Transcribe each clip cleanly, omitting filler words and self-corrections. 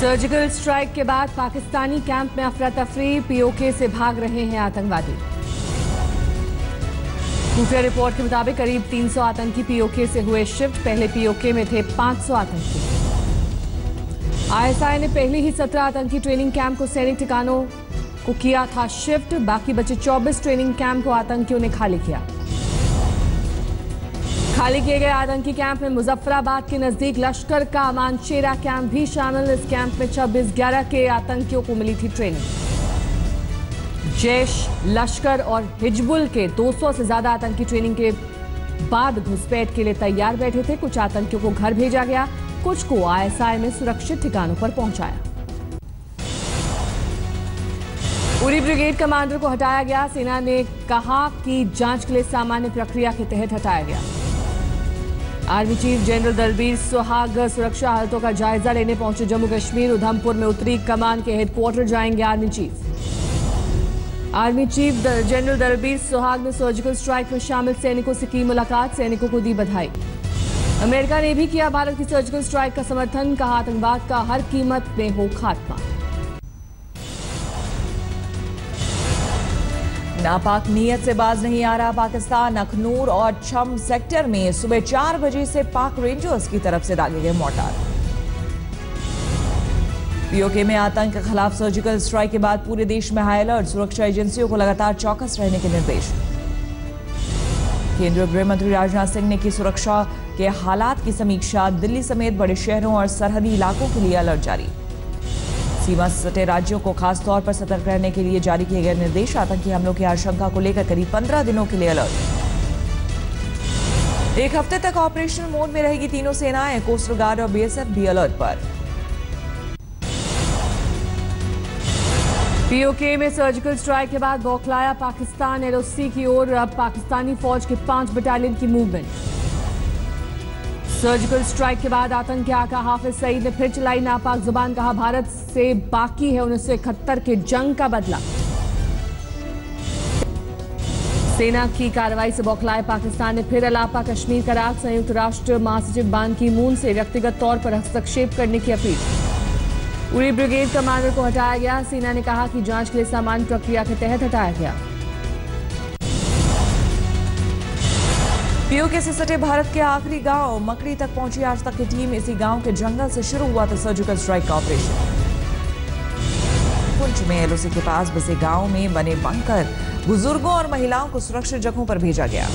Surgical strike के बाद Pakistani camp में अफरा तफरी, पीओके से भाग रहे हैं आतंकवादी। खुफिया रिपोर्ट के मुताबिक करीब 300 आतंकी पीओके से हुए शिफ्ट। पहले पीओके में थे 500 आतंकी। आईएसआई ने पहले ही 17 आतंकी ट्रेनिंग कैंप को सैनिक ठिकानों को किया था शिफ्ट। बाकी बचे 24 ट्रेनिंग कैंप को आतंकियों ने खाली किया। खाली किए गए आतंकी कैंप में मुजफ्फराबाद के नजदीक लश्कर का मानशेरा कैंप भी शामिल। इस कैंप में 26/11 के आतंकियों को मिली थी ट्रेनिंग। जैश, लश्कर और हिजबुल के 200 से ज्यादा आतंकी ट्रेनिंग के बाद घुसपैठ के लिए तैयार बैठे थे। कुछ आतंकियों को घर भेजा गया, कुछ को आईएसआई में सुरक्षित ठिकानों पर पहुंचाया। उरी ब्रिगेड कमांडर को हटाया गया। सेना ने कहा कि जांच के लिए सामान्य प्रक्रिया के तहत हटाया गया। आर्मी चीफ जनरल दलबीर सुहाग सुरक्षा हालतों का जायजा लेने पहुंचे जम्मू कश्मीर। उधमपुर में उत्तरी कमान के हेडक्वार्टर जाएंगे army chief. Army chief general Dalbir सुहाग ने सर्जिकल स्ट्राइक में शामिल सैनिकों से की मुलाकात, सैनिकों को दी बधाई। अमेरिका ने भी किया भारत की सर्जिकल स्ट्राइक का समर्थन, कहा आतंकवाद का हर कीमत में हो खात्मा। नापाक नीयत से बाज नहीं आ रहा पाकिस्तान। अखनूर और छम सेक्टर में सुबह 4 बजे से पाक रेंजर्स की तरफ से दागे गए मोर्टार। पीओके में आतंक के खिलाफ सर्जिकल स्ट्राइक के बाद पूरे देश में हाई अलर्ट। सुरक्षा एजेंसियों को लगातार चौकस रहने के निर्देश। केंद्रीय गृह मंत्री राजनाथ सिंह ने की सुरक्षा के हालात की समीक्षा। दिल्ली समेत बड़े शहरों और सरहदी इलाकों के लिए अलर्ट जारी। सीमा से सटे राज्यों को खास तौर पर सतर्क रहने के लिए जारी किए गए निर्देश। आतंकी हमलों की आशंका को लेकर करीब 15 दिनों के लिए अलर्ट। एक हफ्ते तक ऑपरेशनल मोड में रहेगी तीनों सेनाएं। कोस्टल गार्ड और बीएसएफ भी अलर्ट पर। पीओके में सर्जिकल स्ट्राइक के बाद बौखलाया पाकिस्तान। एलओसी की ओर अब पाकिस्तानी फौज के 5 बटालियन की मूवमेंट। सर्जिकल स्ट्राइक के बाद आतंक के आका हाफिज सईद ने फिर चलाई नापाक जुबान, कहा भारत से बाकी है 1971 के जंग का बदला। सेना की कार्रवाई से बौखलाए पाकिस्तान ने फिर अलापा कश्मीर का राग। संयुक्त राष्ट्र महासचिव बान की मून से व्यक्तिगत तौर पर हस्तक्षेप करने की अपील। उरी ब्रिगेड कमांडर को हटाया गया। सेना ने कहा कि जांच के लिए सामान्य प्रक्रिया के तहत हटाया गया। पीओके से सटे भारत के आखिरी गांव मकड़ी तक पहुंची आज तक की टीम। इसी गांव के जंगल से शुरू हुआ था सर्जिकल स्ट्राइक का ऑपरेशन। पुंछ में एलओसी के पास बसे गांव में बने बंकर बुजुर्गों और महिलाओं को सुरक्षित जगहों पर भेजा गया।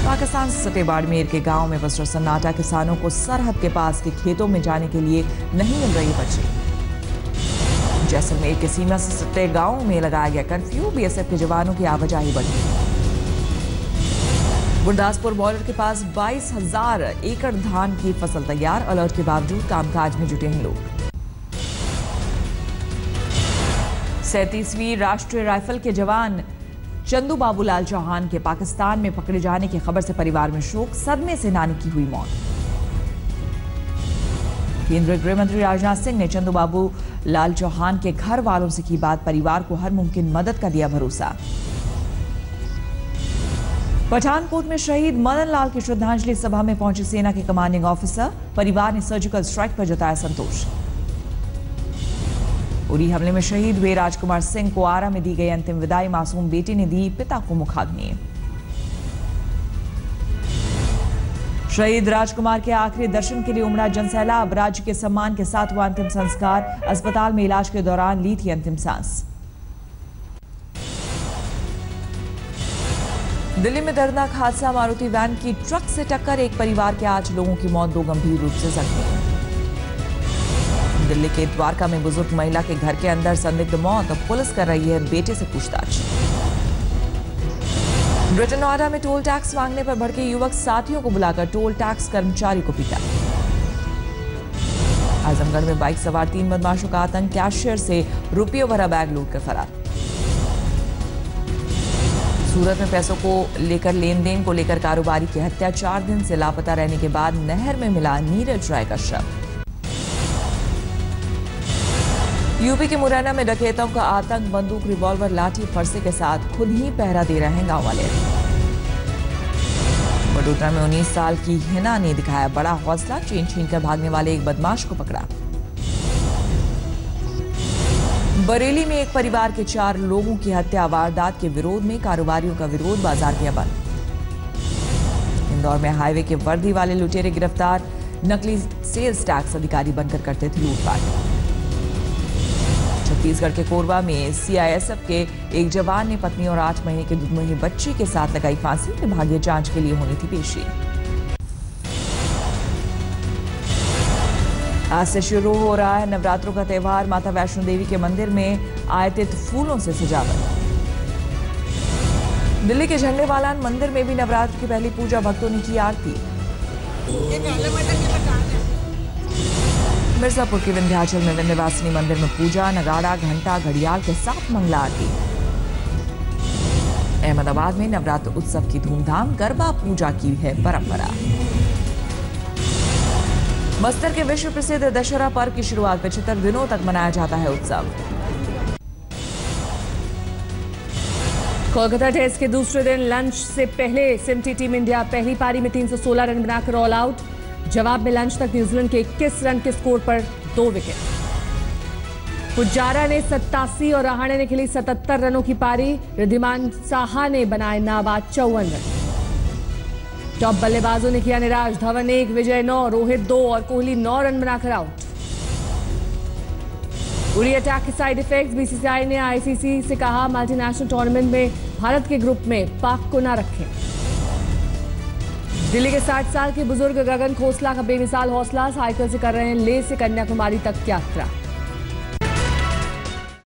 पाकिस्तान से सटे बाड़मेर के गांव में बस सन्नाटा। किसानों को सरहद के पास के खेतों में जाने के लिए नहीं मिल रही बच्चे। जैसलमेर के सीमा से सटे गांव में लगाया गया कर्फ्यू। बीएसएफ के जवानों की आवाजाही बढ़ी। गुरदासपुर बॉर्डर के पास 22,000 एकड़ धान की फसल तैयार। अलर्ट के बावजूद कामकाज में जुटे हैं लोग। 37वीं राष्ट्रीय राइफल के जवान चंदू बाबूलाल चौहान के पाकिस्तान में पकड़े जाने की खबर से परिवार में शोक। सदमे से नानी की हुई मौत। केंद्रीय गृह मंत्री राजनाथ सिंह ने चंदू बाबूलाल चौहान के घर वालों से की बात। परिवार को हर मुमकिन मदद का दिया भरोसा। पठानकोट में शहीद मदन लाल की श्रद्धांजलि सभा में पहुंचे सेना के कमांडिंग ऑफिसर। परिवार ने सर्जिकल स्ट्राइक पर जताया संतोष। उरी हमले में शहीद हुए राजकुमार सिंह को आरा में दी गई अंतिम विदाई। मासूम बेटी ने दी पिता को मुखाग्नि। शहीद राजकुमार के आखिरी दर्शन के लिए उमड़ा जनसैलाब। राज्य के सम्मान के साथ हुआ अंतिम संस्कार। अस्पताल में इलाज के दौरान ली थी अंतिम सांस। दिल्ली में दर्दनाक हादसा। मारुति वैन की ट्रक से टक्कर। एक परिवार के 8 लोगों की मौत, 2 गंभीर रूप से जख्मी। दिल्ली के द्वारका में बुजुर्ग महिला के घर के अंदर संदिग्ध मौत। अब पुलिस कर रही है बेटे से पूछताछ। ग्रेटर नोएडा में टोल टैक्स मांगने पर भड़के युवक साथियों को बुलाकर टोल टैक्स कर्मचारी को पीटा। आजमगढ़ में बाइक सवार 3 बदमाशों का आतंक। कैशियर से रुपयों भरा बैग लूट कर फरार। सूरत में पैसों को लेकर लेन देन को लेकर कारोबारी की हत्या। 4 दिन से लापता रहने के बाद नहर में मिला नीरज राय का शव। यूपी के मुरैना में डकैतों का आतंक। बंदूक, रिवॉल्वर, लाठी, फरसे के साथ खुद ही पहरा दे रहे हैं गांव वाले। वडोदरा में 19 साल की हिना ने दिखाया बड़ा हौसला, चेन छीनकर भागने वाले एक बदमाश को पकड़ा। बरेली में एक परिवार के 4 लोगों की हत्या, वारदात के विरोध में कारोबारियों का विरोध, बाजार किया बंद। इंदौर में हाईवे के वर्दी वाले लुटेरे गिरफ्तार, नकली सेल्स टैक्स अधिकारी बनकर करते थे लूटपाट। छत्तीसगढ़ के कोरबा में सीआईएसएफ के एक जवान ने पत्नी और 8 महीने के दुधमुही बच्ची के साथ लगाई फांसी, विभागीय जांच के लिए होनी थी पेशी। आज से शुरू हो रहा है नवरात्रों का त्यौहार, माता वैष्णो देवी के मंदिर में आयतित फूलों से सजावट। दिल्ली के झंडेवालान मंदिर में भी नवरात्र की पहली पूजा, भक्तों ने की आरती। मिर्जापुर के विंध्याचल में विंध्यवासिनी मंदिर में पूजा, नगाड़ा, घंटा, घड़ियाल के साथ मंगला आरती। अहमदाबाद में नवरात्र उत्सव की धूमधाम, गरबा पूजा की है परंपरा। बस्तर के विश्व प्रसिद्ध दशहरा पर्व की शुरुआत, 75 दिनों तक मनाया जाता है उत्सव। कोलकाता टेस्ट के दूसरे दिन लंच से पहले सिमटी टीम इंडिया पहली पारी में 316 रन बनाकर ऑल आउट। जवाब में लंच तक न्यूजीलैंड के 21 रन के स्कोर पर 2 विकेट। पुजारा ने 87 और रहाणे ने खेली 77 रनों की पारी। रिद्धिमान साहा ने बनाए नाबाद 54 रन। टॉप बल्लेबाजों ने किया निराश, धवन 1, विजय 9, रोहित 2 और कोहली 9 रन बनाकर आउट। उरी अटैक के साइड इफेक्ट्स, बीसीसीआई ने आईसीसी से कहा मल्टीनेशनल टूर्नामेंट में भारत के ग्रुप में पाक को न रखें। दिल्ली के 60 साल के बुजुर्ग गगन खोसला का बेमिसाल हौसला, साइकिल से कर रहे हैं लेह से कन्याकुमारी तक यात्रा।